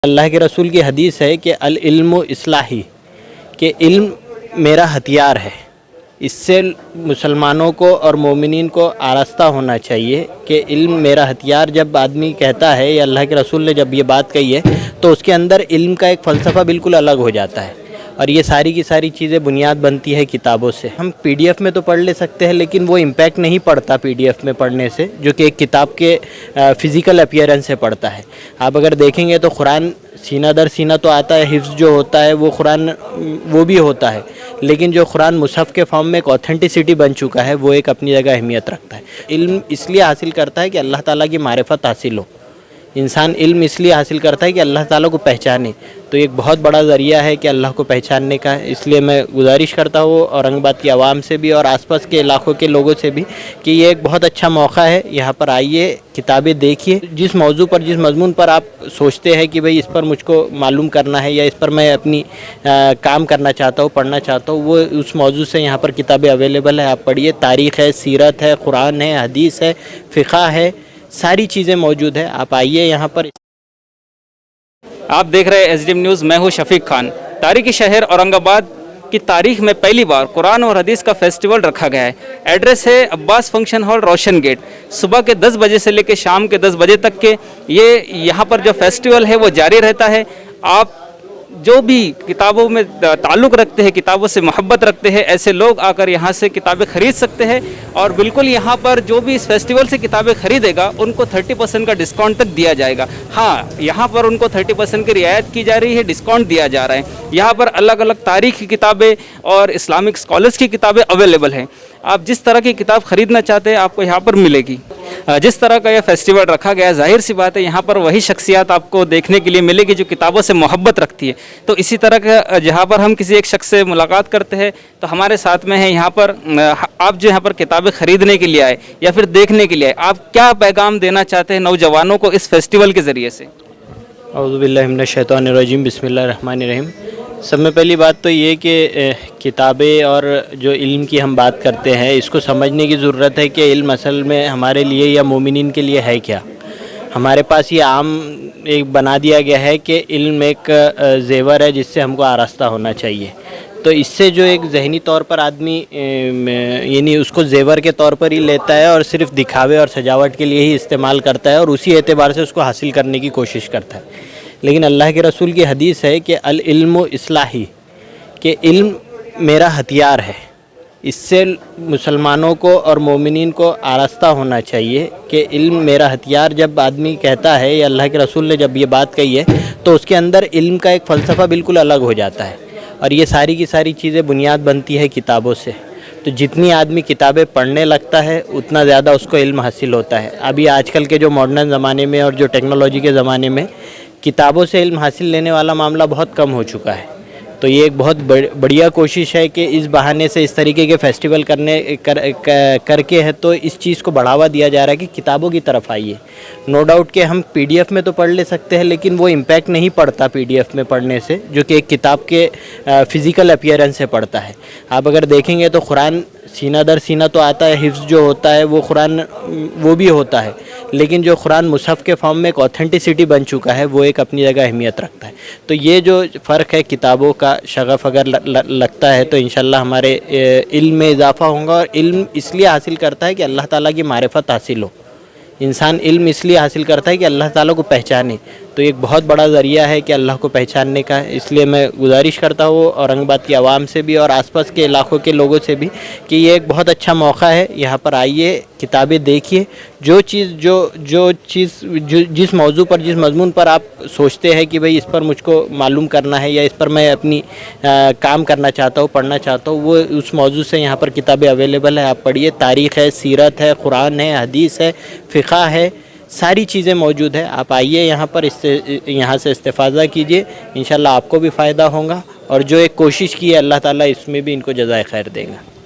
اللہ کے رسول کی حدیث ہے کہ العلم اصلاحی، کہ علم میرا ہتھیار ہے۔ اس سے مسلمانوں کو اور مومنین کو آراستہ ہونا چاہیے کہ علم میرا ہتھیار جب آدمی کہتا ہے، یا اللہ کے رسول نے جب یہ بات کہی ہے تو اس کے اندر علم کا ایک فلسفہ بالکل الگ ہو جاتا ہے، اور یہ ساری کی ساری چیزیں بنیاد بنتی ہے کتابوں سے۔ ہم پی ڈی ایف میں تو پڑھ لے سکتے ہیں، لیکن وہ امپیکٹ نہیں پڑتا پی ڈی ایف میں پڑھنے سے، جو کہ ایک کتاب کے فزیکل اپیئرنس سے پڑھتا ہے۔ آپ اگر دیکھیں گے تو قرآن سینہ در سینہ تو آتا ہے، حفظ جو ہوتا ہے وہ قرآن وہ بھی ہوتا ہے، لیکن جو قرآن مصحف کے فارم میں ایک اوتھینٹسٹی بن چکا ہے، وہ ایک اپنی جگہ اہمیت رکھتا ہے۔ علم اس لیے حاصل کرتا ہے کہ اللہ تعالیٰ کی معرفت حاصل ہو۔ انسان علم اس لیے حاصل کرتا ہے کہ اللہ تعالیٰ کو پہچانے، تو ایک بہت بڑا ذریعہ ہے کہ اللہ کو پہچاننے کا۔ اس لیے میں گزارش کرتا ہوں اورنگ آباد کی عوام سے بھی اور آس پاس کے علاقوں کے لوگوں سے بھی کہ یہ ایک بہت اچھا موقع ہے، یہاں پر آئیے، کتابیں دیکھیے، جس موضوع پر جس مضمون پر آپ سوچتے ہیں کہ بھئی اس پر مجھ کو معلوم کرنا ہے یا اس پر میں اپنی کام کرنا چاہتا ہوں، پڑھنا چاہتا ہوں، وہ اس موضوع سے یہاں پر کتابیں اویلیبل ہے، آپ پڑھیے۔ تاریخ ہے، سیرت ہے، قرآن ہے، حدیث ہے، فقہ ہے، ساری چیزیں موجود ہے، آپ آئیے یہاں پر۔ آپ دیکھ رہے ہیں ایس ڈی ایم نیوز، میں ہوں شفیق خان۔ تاریخی شہر اورنگ آباد کی تاریخ میں پہلی بار قرآن اور حدیث کا فیسٹیول رکھا گیا ہے۔ ایڈریس ہے عباس فنکشن ہال، روشن گیٹ۔ صبح کے 10 بجے سے لے کے شام کے 10 بجے تک کے یہاں پر جو فیسٹیول ہے وہ جاری رہتا ہے۔ آپ جو بھی کتابوں میں تعلق رکھتے ہیں، کتابوں سے محبت رکھتے ہیں، ایسے لوگ آ کر یہاں سے کتابیں خرید سکتے ہیں، اور بالکل یہاں پر جو بھی اس فیسٹیول سے کتابیں خریدے گا ان کو 30% کا ڈسکاؤنٹ تک دیا جائے گا۔ ہاں، یہاں پر ان کو 30% کی رعایت کی جا رہی ہے، ڈسکاؤنٹ دیا جا رہا ہے۔ یہاں پر الگ الگ تاریخ کی کتابیں اور اسلامک اسکالرس کی کتابیں اویلیبل ہیں۔ آپ جس طرح کی کتاب خریدنا چاہتے ہیں آپ کو یہاں پر ملے گی۔ جس طرح کا یہ فیسٹیول رکھا گیا ہے، ظاہر سی بات ہے یہاں پر وہی شخصیات آپ کو دیکھنے کے لیے ملے گی جو کتابوں سے محبت رکھتی ہے۔ تو اسی طرح کا جہاں پر ہم کسی ایک شخص سے ملاقات کرتے ہیں تو ہمارے ساتھ میں ہے یہاں پر آپ جو یہاں پر کتابیں خریدنے کے لیے آئے یا پھر دیکھنے کے لیے آئے، آپ کیا پیغام دینا چاہتے ہیں نوجوانوں کو اس فیسٹیول کے ذریعے سے؟ اعوذ باللہ من الشیطان الرجیم، بسم اللہ الرحمن الرحیم۔ سب میں پہلی بات تو یہ کہ کتابیں اور جو علم کی ہم بات کرتے ہیں، اس کو سمجھنے کی ضرورت ہے کہ علم اصل میں ہمارے لیے یا مومنین کے لیے ہے کیا۔ ہمارے پاس یہ عام ایک بنا دیا گیا ہے کہ علم ایک زیور ہے جس سے ہم کو آراستہ ہونا چاہیے، تو اس سے جو ایک ذہنی طور پر آدمی یعنی اس کو زیور کے طور پر ہی لیتا ہے اور صرف دکھاوے اور سجاوٹ کے لیے ہی استعمال کرتا ہے، اور اسی اعتبار سے اس کو حاصل کرنے کی کوشش کرتا ہے۔ لیکن اللہ کے رسول کی حدیث ہے کہ العلم اصلاحی، کہ علم میرا ہتھیار ہے۔ اس سے مسلمانوں کو اور مومنین کو آراستہ ہونا چاہیے کہ علم میرا ہتھیار جب آدمی کہتا ہے، یا اللہ کے رسول نے جب یہ بات کہی ہے تو اس کے اندر علم کا ایک فلسفہ بالکل الگ ہو جاتا ہے، اور یہ ساری کی ساری چیزیں بنیاد بنتی ہے کتابوں سے۔ تو جتنی آدمی کتابیں پڑھنے لگتا ہے اتنا زیادہ اس کو علم حاصل ہوتا ہے۔ ابھی آج کل کے جو ماڈرن زمانے میں اور جو ٹیکنالوجی کے زمانے میں کتابوں سے علم حاصل لینے والا معاملہ بہت کم ہو چکا ہے، تو یہ ایک بہت بڑھیا کوشش ہے کہ اس بہانے سے اس طریقے کے فیسٹیول کر کے ہے تو اس چیز کو بڑھاوا دیا جا رہا ہے کہ کتابوں کی طرف آئیے۔ نو ڈاؤٹ کہ ہم پی ڈی ایف میں تو پڑھ لے سکتے ہیں، لیکن وہ امپیکٹ نہیں پڑتا پی ڈی ایف میں پڑھنے سے، جو کہ ایک کتاب کے فزیکل اپیئرنس سے پڑھتا ہے۔ آپ اگر دیکھیں گے تو قرآن سینہ در سینہ تو آتا ہے، حفظ جو ہوتا ہے وہ قرآن وہ بھی ہوتا ہے، لیکن جو قرآن مصحف کے فارم میں ایک اوتھینٹسٹی بن چکا ہے، وہ ایک اپنی جگہ اہمیت رکھتا ہے۔ تو یہ جو فرق ہے کتابوں کا، شغف اگر لگتا ہے تو انشاءاللہ ہمارے علم میں اضافہ ہوگا، اور علم اس لیے حاصل کرتا ہے کہ اللہ تعالیٰ کی معرفت حاصل ہو۔ انسان علم اس لیے حاصل کرتا ہے کہ اللہ تعالیٰ کو پہچانے، تو ایک بہت بڑا ذریعہ ہے کہ اللہ کو پہچاننے کا۔ اس لیے میں گزارش کرتا ہوں اورنگ آباد کی عوام سے بھی اور آس پاس کے علاقوں کے لوگوں سے بھی کہ یہ ایک بہت اچھا موقع ہے، یہاں پر آئیے، کتابیں دیکھیے، جس موضوع پر جس مضمون پر آپ سوچتے ہیں کہ بھئی اس پر مجھ کو معلوم کرنا ہے یا اس پر میں اپنی کام کرنا چاہتا ہوں، پڑھنا چاہتا ہوں، وہ اس موضوع سے یہاں پر کتابیں اویلیبل ہے، آپ پڑھیے۔ تاریخ ہے، سیرت ہے، قرآن ہے، حدیث ہے، فقہ ہے، ساری چیزیں موجود ہے، آپ آئیے یہاں پر، یہاں سے استفادہ کیجیے، انشاءاللہ آپ کو بھی فائدہ ہوگا، اور جو ایک کوشش کی ہے اللہ تعالیٰ اس میں بھی ان کو جزائے خیر دے گا۔